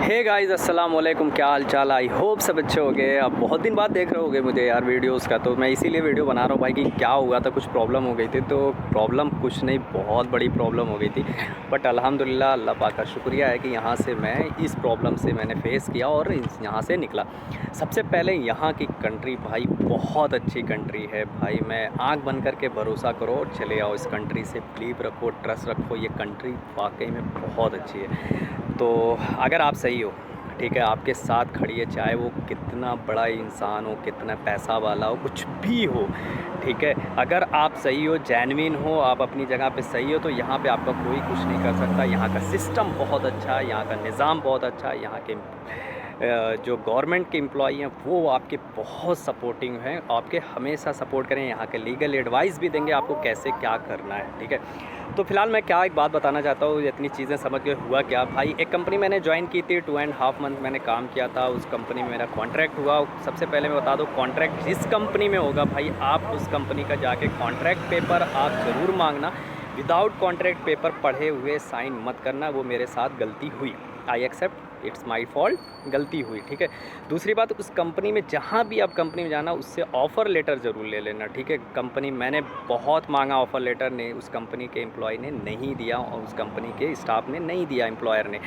Hey guys अस्सलाम वालेकुम, क्या हाल चाल। आई होप सब अच्छे हो गए। अब बहुत दिन बाद देख रहे होगे मुझे यार वीडियोस का, तो मैं इसीलिए वीडियो बना रहा हूँ भाई कि क्या हुआ था, कुछ प्रॉब्लम हो गई थी। तो प्रॉब्लम कुछ नहीं, बहुत बड़ी प्रॉब्लम हो गई थी, बट अल्हम्दुलिल्लाह अल्लाह पाक का शुक्रिया है कि यहाँ से मैं इस प्रॉब्लम से मैंने फेस किया और यहाँ से निकला। सबसे पहले यहाँ की कंट्री भाई बहुत अच्छी कंट्री है भाई। मैं आँख बंद करके भरोसा करो और चले आओ, इस कंट्री से बिलीव रखो, ट्रस्ट रखो, ये कंट्री वाकई में बहुत अच्छी है। तो अगर आप सही हो, ठीक है, आपके साथ खड़ी है, चाहे वो कितना बड़ा इंसान हो, कितना पैसा वाला हो, कुछ भी हो, ठीक है, अगर आप सही हो, जेन्युइन हो, आप अपनी जगह पे सही हो, तो यहाँ पे आपका कोई कुछ नहीं कर सकता। यहाँ का सिस्टम बहुत अच्छा है, यहाँ का निज़ाम बहुत अच्छा है, यहाँ के जो गवर्नमेंट के एम्प्लॉई हैं वो आपके बहुत सपोर्टिंग हैं, आपके हमेशा सपोर्ट करें। यहाँ के लीगल एडवाइस भी देंगे आपको कैसे क्या करना है, ठीक है। तो फिलहाल मैं क्या एक बात बताना चाहता हूँ, इतनी चीज़ें समझ के हुआ क्या भाई। एक कंपनी मैंने ज्वाइन की थी, 2.5 मंथ मैंने काम किया था उस कंपनी में, मेरा कॉन्ट्रैक्ट हुआ। सबसे पहले मैं बता दूँ, कॉन्ट्रैक्ट जिस कंपनी में होगा भाई, आप उस कंपनी का जाके कॉन्ट्रैक्ट पेपर आप ज़रूर मांगना। विदाउट कॉन्ट्रैक्ट पेपर पढ़े हुए साइन मत करना। वो मेरे साथ गलती हुई, I accept, it's my fault, गलती हुई, ठीक है। दूसरी बात, उस कंपनी में जहाँ भी आप कंपनी में जाना, उससे ऑफ़र लेटर ज़रूर ले लेना, ठीक है। कंपनी मैंने बहुत मांगा ऑफ़र लेटर, ने उस कंपनी के एम्प्लॉय ने नहीं दिया और उस कंपनी के स्टाफ ने नहीं दिया, एम्प्लॉयर ने।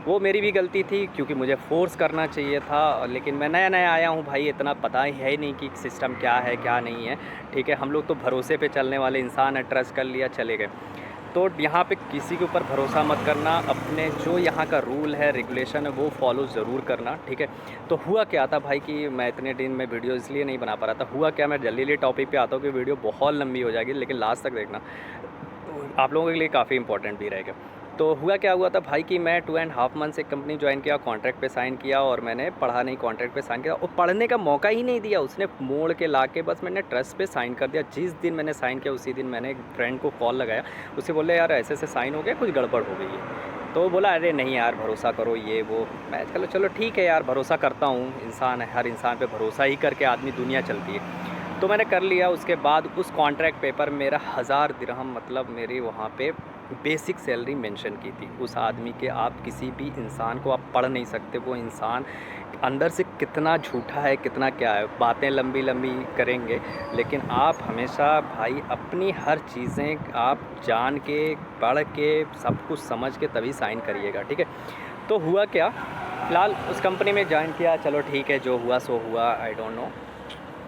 वो मेरी भी गलती थी क्योंकि मुझे फ़ोर्स करना चाहिए था, लेकिन मैं नया नया आया हूँ भाई, इतना पता ही है नहीं कि सिस्टम क्या है क्या नहीं है, ठीक है। हम लोग तो भरोसे पे चलने वाले इंसान है, ट्रस्ट कर लिया, चले गए। तो यहाँ पे किसी के ऊपर भरोसा मत करना, अपने जो यहाँ का रूल है, रेगुलेशन है, वो फॉलो ज़रूर करना, ठीक है। तो हुआ क्या था भाई कि मैं इतने दिन में वीडियो इसलिए नहीं बना पा रहा था। हुआ क्या, मैं जल्दी टॉपिक पे आता हूँ कि वीडियो बहुत लंबी हो जाएगी, लेकिन लास्ट तक देखना, तो आप लोगों के लिए काफ़ी इंपॉर्टेंट भी रहेगा। तो हुआ क्या हुआ था भाई कि मैं 2.5 मंथ से कंपनी ज्वाइन किया, कॉन्ट्रैक्ट पे साइन किया और मैंने पढ़ा नहीं, कॉन्ट्रैक्ट पे साइन किया और पढ़ने का मौका ही नहीं दिया उसने, मोड़ के ला के बस मैंने ट्रस्ट पे साइन कर दिया। जिस दिन मैंने साइन किया उसी दिन मैंने एक फ्रेंड को कॉल लगाया, उसे बोले यार ऐसे ऐसे साइन हो गया, कुछ गड़बड़ हो गई है। तो बोला अरे नहीं यार भरोसा करो, ये वो। मैं चलो चलो ठीक है यार, भरोसा करता हूँ, इंसान है, हर इंसान पे भरोसा ही करके आदमी दुनिया चलती है। तो मैंने कर लिया। उसके बाद उस कॉन्ट्रैक्ट पेपर मेरा 1000 दिरहम, मतलब मेरी वहाँ पे बेसिक सैलरी मेंशन की थी। उस आदमी के, आप किसी भी इंसान को आप पढ़ नहीं सकते, वो इंसान अंदर से कितना झूठा है, कितना क्या है। बातें लंबी लंबी करेंगे, लेकिन आप हमेशा भाई अपनी हर चीज़ें आप जान के, पढ़ के, सब कुछ समझ के तभी साइन करिएगा, ठीक है। तो हुआ क्या, फ़िलहाल उस कंपनी में ज्वाइन किया, चलो ठीक है, जो हुआ सो हुआ, आई डोंट नो,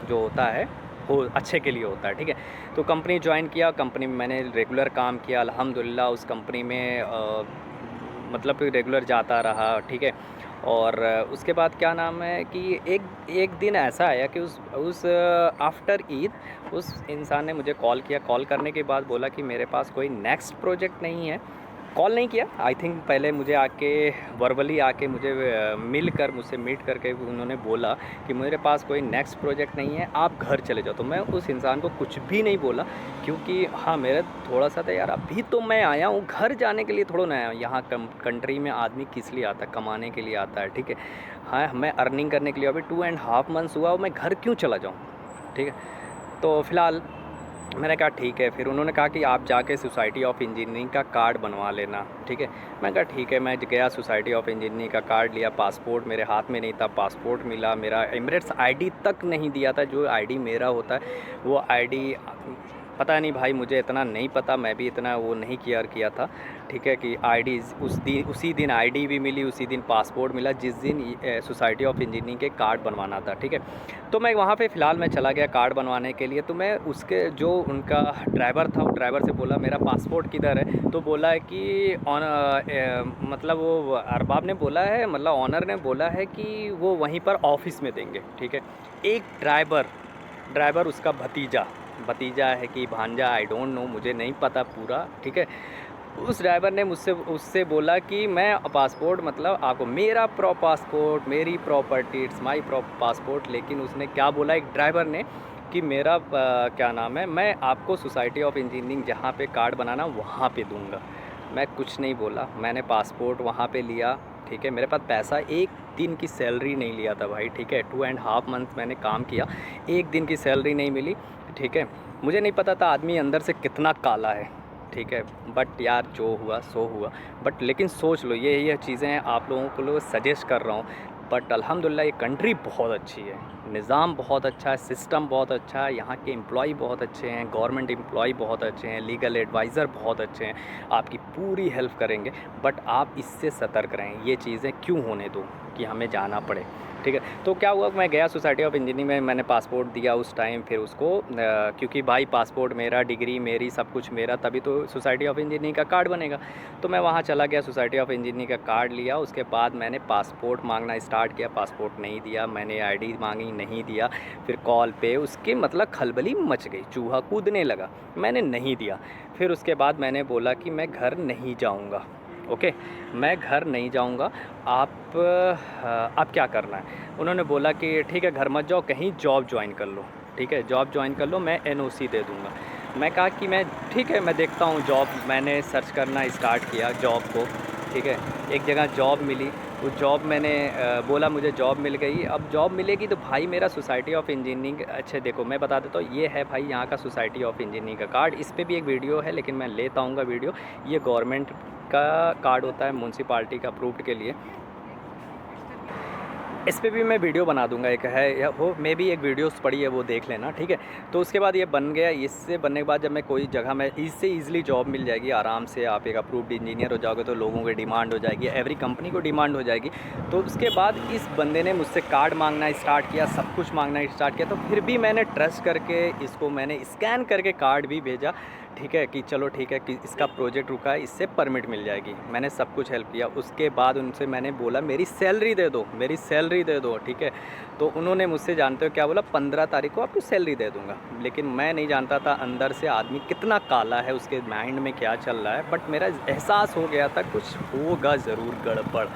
जो होता है वो अच्छे के लिए होता है, ठीक है। तो कंपनी ज्वाइन किया, कंपनी में मैंने रेगुलर काम किया अल्हम्दुलिल्लाह। उस कंपनी में मतलब रेगुलर जाता रहा, ठीक है। और उसके बाद क्या नाम है कि एक दिन ऐसा आया कि उस आफ्टर ईद उस इंसान ने मुझे कॉल किया। कॉल करने के बाद बोला कि मेरे पास कोई नेक्स्ट प्रोजेक्ट नहीं है। कॉल नहीं किया, आई थिंक पहले मुझे आके वर्बली आके मुझे मिलकर, मुझसे मीट करके उन्होंने बोला कि मेरे पास कोई नेक्स्ट प्रोजेक्ट नहीं है, आप घर चले जाओ। तो मैं उस इंसान को कुछ भी नहीं बोला, क्योंकि हाँ मेरा थोड़ा सा था यार, अभी तो मैं आया हूँ, घर जाने के लिए थोड़ा ना आया हूँ। यहाँ कंट्री में आदमी किस लिए आता है, कमाने के लिए आता है, ठीक है। हाँ मैं अर्निंग करने के लिए, अभी 2.5 मंथ्स हुआ, मैं घर क्यों चला जाऊँ, ठीक है। तो फ़िलहाल मैंने कहा ठीक है। फिर उन्होंने कहा कि आप जाके सोसाइटी ऑफ इंजीनियरिंग का कार्ड बनवा लेना, ठीक है। मैं कहा ठीक है। मैं गया, सोसाइटी ऑफ इंजीनियरिंग का कार्ड लिया, पासपोर्ट मेरे हाथ में नहीं था, पासपोर्ट मिला, मेरा एमिरेट्स आईडी तक नहीं दिया था, जो आईडी मेरा होता है वो आईडी, पता नहीं भाई, मुझे इतना नहीं पता, मैं भी इतना वो नहीं केयर किया था, ठीक है, कि आईडी उसी दिन आईडी भी मिली, उसी दिन पासपोर्ट मिला, जिस दिन सोसाइटी ऑफ इंजीनियरिंग के कार्ड बनवाना था, ठीक है। तो मैं वहाँ पे फ़िलहाल मैं चला गया कार्ड बनवाने के लिए। तो मैं उसके, जो उनका ड्राइवर था, वो ड्राइवर से बोला मेरा पासपोर्ट किधर है। तो बोला है कि मतलब वो अरबाब ने बोला है, मतलब ऑनर ने बोला है कि वो वहीं पर ऑफिस में देंगे, ठीक है। एक ड्राइवर उसका भतीजा है कि भांजा, आई डोंट नो, मुझे नहीं पता पूरा, ठीक है। उस ड्राइवर ने उससे बोला कि मैं पासपोर्ट, मतलब आपको मेरा पासपोर्ट, मेरी प्रॉपर्टी, इट्स माय पासपोर्ट। लेकिन उसने क्या बोला एक ड्राइवर ने कि मेरा क्या नाम है, मैं आपको सोसाइटी ऑफ इंजीनियरिंग जहाँ पे कार्ड बनाना वहाँ पे दूंगा। मैं कुछ नहीं बोला, मैंने पासपोर्ट वहाँ पे लिया, ठीक है। मेरे पास पैसा, एक दिन की सैलरी नहीं लिया था भाई, ठीक है। 2.5 मंथ मैंने काम किया, एक दिन की सैलरी नहीं मिली, ठीक है। मुझे नहीं पता था आदमी अंदर से कितना काला है, ठीक है। बट यार जो हुआ सो हुआ। बट लेकिन सोच लो, ये चीज़ें आप लोगों को सजेस्ट कर रहा हूँ। बट अल्हम्दुलिल्लाह ये कंट्री बहुत अच्छी है, निज़ाम बहुत अच्छा है, सिस्टम बहुत अच्छा है, यहाँ के एम्प्लॉई बहुत अच्छे हैं, गवर्नमेंट एम्प्लॉई बहुत अच्छे हैं, लीगल एडवाइज़र बहुत अच्छे हैं, आपकी पूरी हेल्प करेंगे। बट आप इससे सतर्क रहें, ये चीज़ें क्यों होने दो कि हमें जाना पड़े, ठीक है। तो क्या हुआ, मैं गया सोसाइटी ऑफ इंजीनियरिंग में, मैंने पासपोर्ट दिया उस टाइम। फिर उसको क्योंकि भाई पासपोर्ट मेरा, डिग्री मेरी, सब कुछ मेरा, तभी तो सोसाइटी ऑफ इंजीनियरिंग का कार्ड बनेगा। तो मैं वहाँ चला गया, सोसाइटी ऑफ इंजीनियरिंग का कार्ड लिया। उसके बाद मैंने पासपोर्ट मांगना स्टार्ट किया, पासपोर्ट नहीं दिया, मैंने आईडी मांगी, नहीं दिया। फिर कॉल पे उसके मतलब खलबली मच गई, चूहा कूदने लगा, मैंने नहीं दिया। फिर उसके बाद मैंने बोला कि मैं घर नहीं जाऊँगा, ओके, मैं घर नहीं जाऊंगा, आप क्या करना है। उन्होंने बोला कि ठीक है घर मत जाओ, कहीं जॉब ज्वाइन कर लो, ठीक है, जॉब ज्वाइन कर लो, मैं एनओसी दे दूंगा। मैं कहा कि मैं ठीक है, मैं देखता हूँ जॉब। मैंने सर्च करना स्टार्ट किया जॉब को, ठीक है। एक जगह जॉब मिली, उस जॉब मैंने बोला मुझे जॉब मिल गई। अब जॉब मिलेगी तो भाई मेरा सोसाइटी ऑफ इंजीनियरिंग, अच्छा देखो मैं बता देता हूँ, ये है भाई यहाँ का सोसाइटी ऑफ इंजीनियरिंग का कार्ड। इस पर भी एक वीडियो है, लेकिन मैं लेता हूँगा वीडियो। ये गवर्नमेंट का कार्ड होता है, म्यूनसिपाल्टी का अप्रूव्ड के लिए। इस पे भी मैं वीडियो बना दूंगा, एक है या वो मे भी एक वीडियोस पड़ी है, वो देख लेना, ठीक है। तो उसके बाद ये बन गया। इससे बनने के बाद जब मैं कोई जगह में इससे ईज़िली जॉब मिल जाएगी आराम से, आप एक अप्रूव्ड इंजीनियर हो जाओगे तो लोगों की डिमांड हो जाएगी, एवरी कंपनी को डिमांड हो जाएगी। तो उसके बाद इस बंदे ने मुझसे कार्ड मांगना स्टार्ट किया, सब कुछ मांगना स्टार्ट किया। तो फिर भी मैंने ट्रस्ट करके इसको मैंने स्कैन करके कार्ड भी भेजा, ठीक है, कि चलो ठीक है कि इसका प्रोजेक्ट रुका है, इससे परमिट मिल जाएगी। मैंने सब कुछ हेल्प किया। उसके बाद उनसे मैंने बोला मेरी सैलरी दे दो, मेरी सैलरी दे दो, ठीक है। तो उन्होंने मुझसे जानते हो क्या बोला, 15 तारीख को आपको सैलरी दे दूंगा। लेकिन मैं नहीं जानता था अंदर से आदमी कितना काला है, उसके माइंड में क्या चल रहा है। बट मेरा एहसास हो गया था कुछ होगा ज़रूर गड़बड़,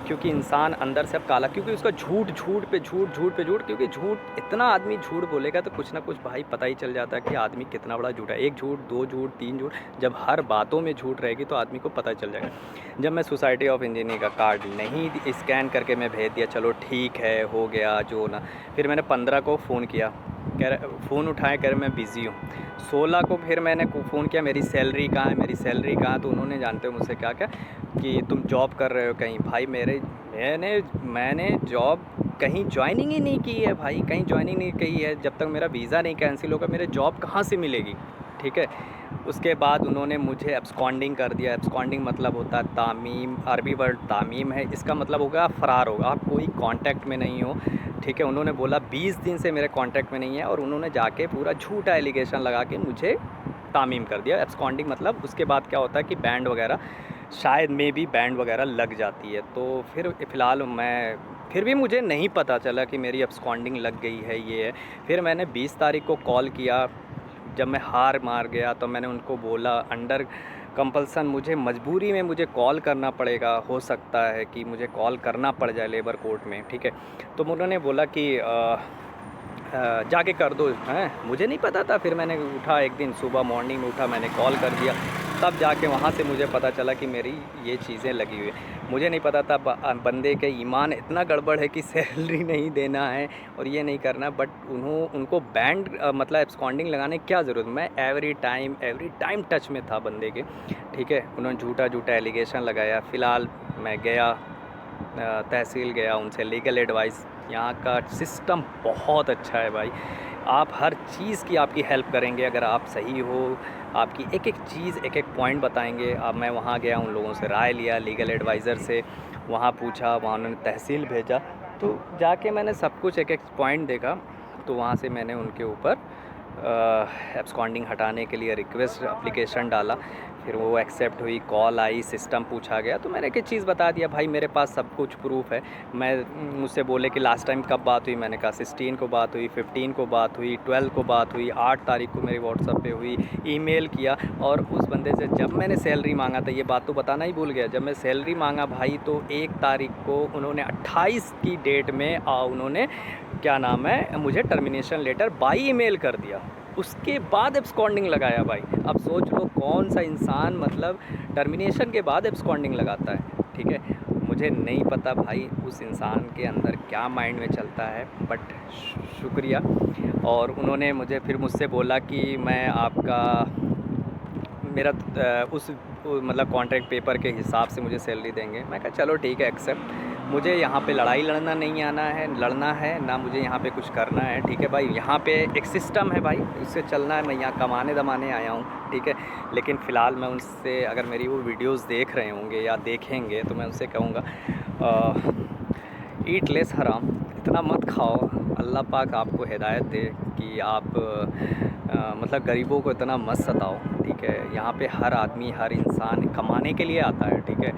क्योंकि इंसान अंदर से अब काला, क्योंकि उसका झूठ झूठ पे झूठ, क्योंकि झूठ इतना आदमी झूठ बोलेगा तो कुछ ना कुछ भाई पता ही चल जाता है कि आदमी कितना बड़ा झूठा है। एक झूठ, दो झूठ, तीन झूठ, जब हर बातों में झूठ रहेगी तो आदमी को पता चल जाएगा। जब मैं सोसाइटी ऑफ इंजीनियरिंग का कार्ड नहीं स्कैन करके मैं भेज दिया, चलो ठीक है हो गया जो ना। फिर मैंने 15 को फ़ोन किया, कह रहे फ़ोन उठाए, कह रहे मैं बिज़ी हूँ। 16 को फिर मैंने फ़ोन किया, मेरी सैलरी कहाँ है, मेरी सैलरी कहाँ है। तो उन्होंने जानते हो मुझसे क्या क्या कि तुम जॉब कर रहे हो कहीं। भाई मैंने जॉब कहीं ज्वाइनिंग ही नहीं की है भाई, कहीं ज्वाइनिंग नहीं की है। जब तक मेरा वीज़ा नहीं कैंसिल होगा मेरे जॉब कहाँ से मिलेगी, ठीक है। उसके बाद उन्होंने मुझे एब्सकॉन्डिंग कर दिया। एब्सकॉन्डिंग मतलब होता है तामीम, अरबी वर्ड तामीम है, इसका मतलब होगा फ़रार होगा, आप कोई कांटेक्ट में नहीं हो, ठीक है। उन्होंने बोला 20 दिन से मेरे कांटेक्ट में नहीं है, और उन्होंने जाके पूरा झूठा एलिगेशन लगा के मुझे तामीम कर दिया। एब्सकॉन्डिंग मतलब उसके बाद क्या होता है कि बैंड वगैरह, शायद में भी बैंड वगैरह लग जाती है। तो फिर फ़िलहाल मैं फिर भी मुझे नहीं पता चला कि मेरी एब्सकॉन्डिंग लग गई है, ये है। फिर मैंने 20 तारीख को कॉल किया, जब मैं हार मार गया तो मैंने उनको बोला अंडर कंपल्सन मुझे मजबूरी में मुझे कॉल करना पड़ेगा, हो सकता है कि मुझे कॉल करना पड़ जाए लेबर कोर्ट में, ठीक है। तो उन्होंने बोला कि जाके कर दो, हैं, मुझे नहीं पता था। फिर मैंने उठा, एक दिन सुबह मॉर्निंग में उठा, मैंने कॉल कर दिया, तब जाके वहाँ से मुझे पता चला कि मेरी ये चीज़ें लगी हुई है। मुझे नहीं पता था बंदे के ईमान इतना गड़बड़ है कि सैलरी नहीं देना है और ये नहीं करना। बट उनको बैंड मतलब एब्सकॉन्डिंग लगाने की क्या ज़रूरत, मैं एवरी टाइम टच में था बंदे के, ठीक है। उन्होंने झूठा एलिगेशन लगाया। फ़िलहाल मैं गया, तहसील गया, उनसे लीगल एडवाइस। यहाँ का सिस्टम बहुत अच्छा है भाई, आप हर चीज़ की आपकी हेल्प करेंगे अगर आप सही हो, आपकी एक एक चीज़, एक एक पॉइंट बताएंगे। अब मैं वहाँ गया, उन लोगों से राय लिया, लीगल एडवाइज़र से वहाँ पूछा, वहाँ उन्होंने तहसील भेजा। तो जाके मैंने सब कुछ एक एक पॉइंट देखा। तो वहाँ से मैंने उनके ऊपर एब्सकॉन्डिंग हटाने के लिए रिक्वेस्ट एप्लीकेशन डाला। फिर वो एक्सेप्ट हुई, कॉल आई, सिस्टम पूछा गया। तो मैंने एक चीज़ बता दिया, भाई मेरे पास सब कुछ प्रूफ है। मुझसे बोले कि लास्ट टाइम कब बात हुई, मैंने कहा 16 को बात हुई, 15 को बात हुई, 12 को बात हुई, 8 तारीख को मेरी व्हाट्सएप पे हुई, ईमेल किया। और उस बंदे से जब मैंने सैलरी मांगा था, ये बात तो बताना ही भूल गया, जब मैं सैलरी मांगा भाई तो 1 तारीख को उन्होंने 28 की डेट में उन्होंने क्या नाम है मुझे टर्मिनेशन लेटर बाई ईमेल कर दिया। उसके बाद एब्सकॉन्डिंग लगाया भाई। अब सोच लो कौन सा इंसान मतलब टर्मिनेशन के बाद एब्सकॉन्डिंग लगाता है, ठीक है। मुझे नहीं पता भाई उस इंसान के अंदर क्या माइंड में चलता है, बट शुक्रिया। और उन्होंने मुझसे बोला कि मैं आपका मेरा उस मतलब कॉन्ट्रैक्ट पेपर के हिसाब से मुझे सैलरी देंगे। मैं कहा चलो ठीक है, एक्सेप्ट। मुझे यहाँ पे लड़ाई लड़ना नहीं लड़ना है ना मुझे यहाँ पे कुछ करना है, ठीक है भाई। यहाँ पे एक सिस्टम है भाई, उससे चलना है। मैं यहाँ कमाने दमाने आया हूँ, ठीक है। लेकिन फ़िलहाल मैं उनसे, अगर मेरी वो वीडियोज़ देख रहे होंगे या देखेंगे, तो मैं उनसे कहूँगा ईट लेस हराम, इतना मत खाओ। अल्लाह पाक आपको हिदायत दे कि आप मतलब गरीबों को इतना मत सताओ, ठीक है। यहाँ पे हर आदमी, हर इंसान कमाने के लिए आता है, ठीक है।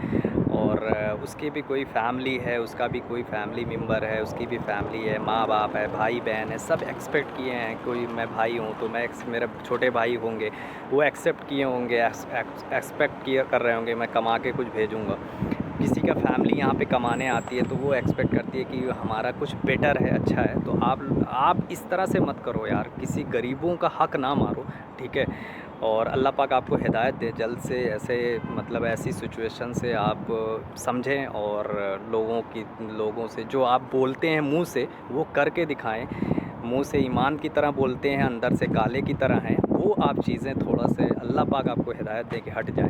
और उसकी भी कोई फैमिली है, उसका भी कोई फैमिली मेम्बर है, उसकी भी फैमिली है, माँ बाप है, भाई बहन है, सब एक्सपेक्ट किए हैं। कोई मैं भाई हूँ तो मैं मेरे छोटे भाई होंगे, वो एक्सेप्ट किए होंगे, एक्सपेक्ट किए कर रहे होंगे मैं कमा के कुछ भेजूँगा। किसी का फैमिली यहाँ पे कमाने आती है तो वो एक्सपेक्ट करती है कि हमारा कुछ बेटर है, अच्छा है। तो आप इस तरह से मत करो यार, किसी गरीबों का हक़ ना मारो, ठीक है। और अल्लाह पाक आपको हिदायत दे जल्द से, ऐसे मतलब ऐसी सिचुएशन से आप समझें और लोगों से जो आप बोलते हैं मुंह से, वो करके दिखाएं। मुंह से ईमान की तरह बोलते हैं, अंदर से काले की तरह हैं, वो आप चीज़ें थोड़ा से अल्लाह पाक आपको हिदायत दे के हट जाए।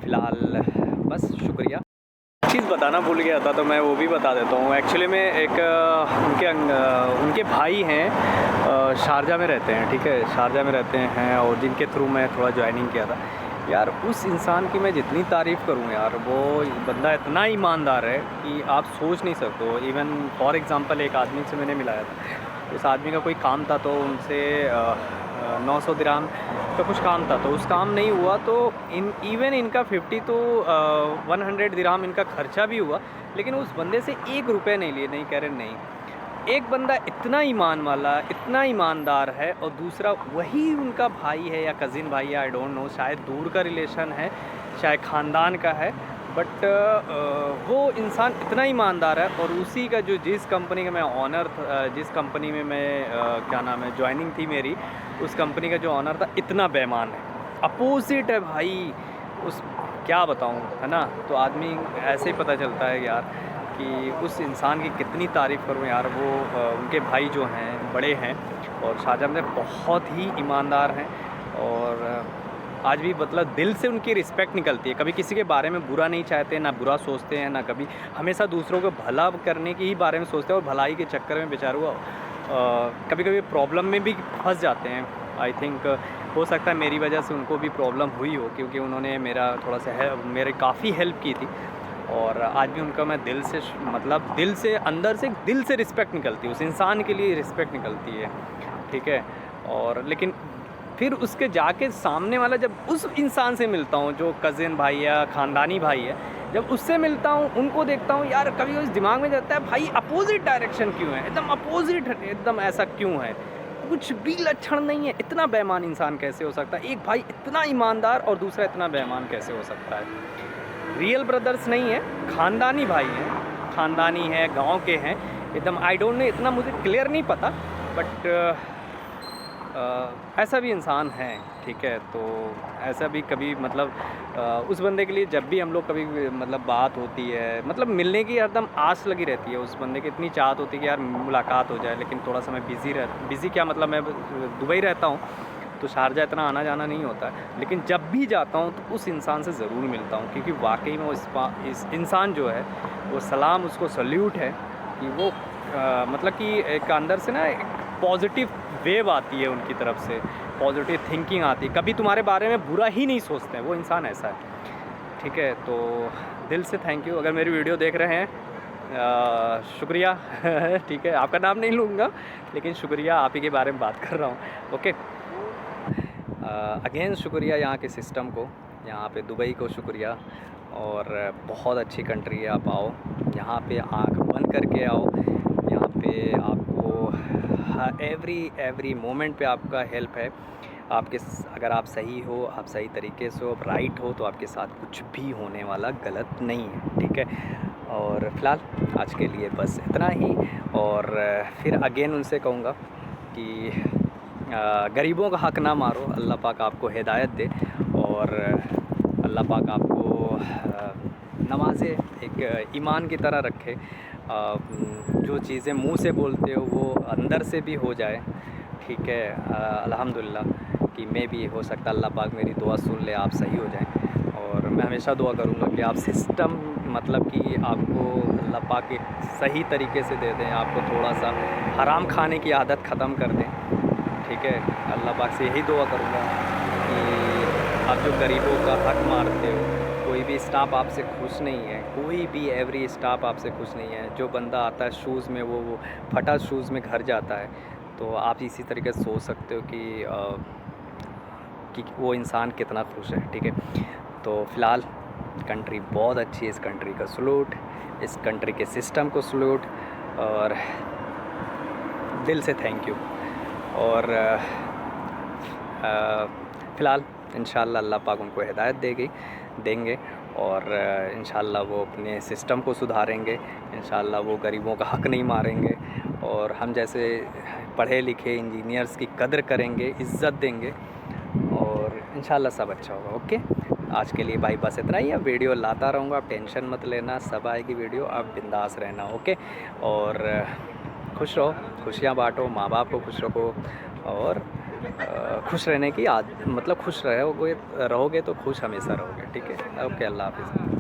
फ़िलहाल बस शुक्रिया। चीज़ बताना भूल गया था तो मैं वो भी बता देता हूँ। एक्चुअली में एक उनके भाई हैं, शारजा में रहते हैं, ठीक है। शारजा में रहते हैं और जिनके थ्रू मैं थोड़ा ज्वाइनिंग किया था। यार उस इंसान की मैं जितनी तारीफ़ करूँ यार, वो बंदा इतना ईमानदार है कि आप सोच नहीं सकते हो। इवन फॉर एग्ज़ाम्पल एक आदमी से मैंने मिलाया था, उस आदमी का कोई काम था तो उनसे 900 दिरहम का कुछ काम था, तो उस काम नहीं हुआ तो इवन इनका 50 तो 100 दिरहम इनका खर्चा भी हुआ, लेकिन उस बंदे से 1 रुपये नहीं लिए। नहीं कह रहे नहीं, एक बंदा इतना ईमान वाला, इतना ईमानदार है, और दूसरा वही उनका भाई है या कज़िन भाई है, आई डोंट नो, शायद दूर का रिलेशन है, शायद ख़ानदान का है, बट वो इंसान इतना ईमानदार है। और उसी का जो जिस कंपनी का मैं ऑनर था, जिस कंपनी में मैं क्या नाम है ज्वाइनिंग थी मेरी, उस कंपनी का जो ऑनर था इतना बेईमान है, अपोजिट है भाई उस, क्या बताऊँ, है ना। तो आदमी ऐसे ही पता चलता है यार कि उस इंसान की कितनी तारीफ़ करूँ यार। वो उनके भाई जो हैं बड़े हैं और शाहजहाँ में बहुत ही ईमानदार हैं, और आज भी मतलब दिल से उनकी रिस्पेक्ट निकलती है। कभी किसी के बारे में बुरा नहीं चाहते, ना बुरा सोचते हैं, ना कभी, हमेशा दूसरों को भला करने के ही बारे में सोचते हैं। और भलाई के चक्कर में बेचारे कभी कभी प्रॉब्लम में भी फंस जाते हैं। आई थिंक हो सकता है मेरी वजह से उनको भी प्रॉब्लम हुई हो, क्योंकि उन्होंने मेरा थोड़ा सा मेरे काफ़ी हेल्प की थी। और आज भी उनका मैं दिल से, मतलब दिल से, अंदर से दिल से रिस्पेक्ट निकलती है, उस इंसान के लिए रिस्पेक्ट निकलती है, ठीक है। और लेकिन फिर उसके जाके सामने वाला, जब उस इंसान से मिलता हूँ जो कज़िन भाई या ख़ानदानी भाई है, जब उससे मिलता हूँ, उनको देखता हूँ यार, कभी उस दिमाग में जाता है भाई अपोजिट डायरेक्शन क्यों है, एकदम अपोजिट, एकदम ऐसा क्यों है, कुछ भी लक्षण नहीं है। इतना बेईमान इंसान कैसे हो सकता है? एक भाई इतना ईमानदार और दूसरा इतना बेईमान कैसे हो सकता है? रियल ब्रदर्स नहीं है, ख़ानदानी भाई हैं, ख़ानदानी है, गांव के हैं एकदम। आई डोंट नो, इतना मुझे क्लियर नहीं पता, बट ऐसा भी इंसान है, ठीक है। तो ऐसा भी कभी मतलब उस बंदे के लिए जब भी हम लोग कभी मतलब बात होती है, मतलब मिलने की एकदम आस लगी रहती है। उस बंदे की इतनी चाहत होती है कि यार मुलाकात हो जाए, लेकिन थोड़ा सा मैं बिज़ी क्या मतलब, मैं दुबई रहता हूँ तो शारजा इतना आना जाना नहीं होता है, लेकिन जब भी जाता हूँ तो उस इंसान से ज़रूर मिलता हूँ, क्योंकि वाकई में वो इस इंसान जो है वो सलाम, उसको सल्यूट है कि वो मतलब कि एक अंदर से ना एक पॉजिटिव वेव आती है उनकी तरफ से, पॉजिटिव थिंकिंग आती है, कभी तुम्हारे बारे में बुरा ही नहीं सोचते हैं, वो इंसान ऐसा है, ठीक है। तो दिल से थैंक यू। अगर मेरी वीडियो देख रहे हैं शुक्रिया ठीक है, आपका नाम नहीं लूँगा, लेकिन शुक्रिया, आप ही के बारे में बात कर रहा हूँ, ओके। अगेन शुक्रिया यहाँ के सिस्टम को, यहाँ पे दुबई को शुक्रिया। और बहुत अच्छी कंट्री है, आप आओ यहाँ पे, आँख बंद करके आओ, यहाँ पे आपको एवरी मोमेंट पे आपका हेल्प है। आपके अगर आप सही हो, आप सही तरीके से हो, आप राइट हो, तो आपके साथ कुछ भी होने वाला गलत नहीं है, ठीक है। और फ़िलहाल आज के लिए बस इतना ही। और फिर अगेन उनसे कहूँगा कि गरीबों का हक़ ना मारो, अल्लाह पाक आपको हिदायत दे, और अल्लाह पाक आपको नमाज़े एक ईमान की तरह रखे। जो चीज़ें मुंह से बोलते हो वो अंदर से भी हो जाए, ठीक है। अल्हम्दुलिल्लाह कि मैं भी हो सकता है अल्लाह पाक मेरी दुआ सुन ले, आप सही हो जाएं। और मैं हमेशा दुआ करूँगा कि आप सिस्टम मतलब कि आपको अल्लाह पाक एक सही तरीके से दे दें, आपको थोड़ा सा हराम खाने की आदत ख़त्म कर दें, ठीक है। अल्लाह पाक से यही दुआ करूँगा कि आप जो गरीबों का हक मारते हो, कोई भी स्टाफ आपसे खुश नहीं है, कोई भी एवरी स्टाफ आपसे खुश नहीं है। जो बंदा आता है शूज़ में वो फटा शूज़ में घर जाता है, तो आप इसी तरीके से सोच सकते हो कि वो इंसान कितना खुश है, ठीक है। तो फ़िलहाल कंट्री बहुत अच्छी है, इस कंट्री का सलूट, इस कंट्री के सिस्टम को सलूट और दिल से थैंक यू। और फ़िलहाल इंशाल्लाह अल्लाह पाक उनको हिदायत देंगे और इंशाल्लाह वो अपने सिस्टम को सुधारेंगे, इंशाल्लाह वो गरीबों का हक नहीं मारेंगे और हम जैसे पढ़े लिखे इंजीनियर्स की कदर करेंगे, इज़्ज़त देंगे और इंशाल्लाह सब अच्छा होगा। ओके, आज के लिए भाई बस इतना ही। अब वीडियो लाता रहूँगा, आप टेंशन मत लेना, सब आएगी वीडियो, आप बिंदास रहना। ओके, और खुश रहो, खुशियाँ बाँटो, माँ बाप को खुश रखो और खुश रहने की मतलब खुश रहोगे तो खुश हमेशा रहोगे, ठीक है। ओके, अल्लाह हाफ़िज़।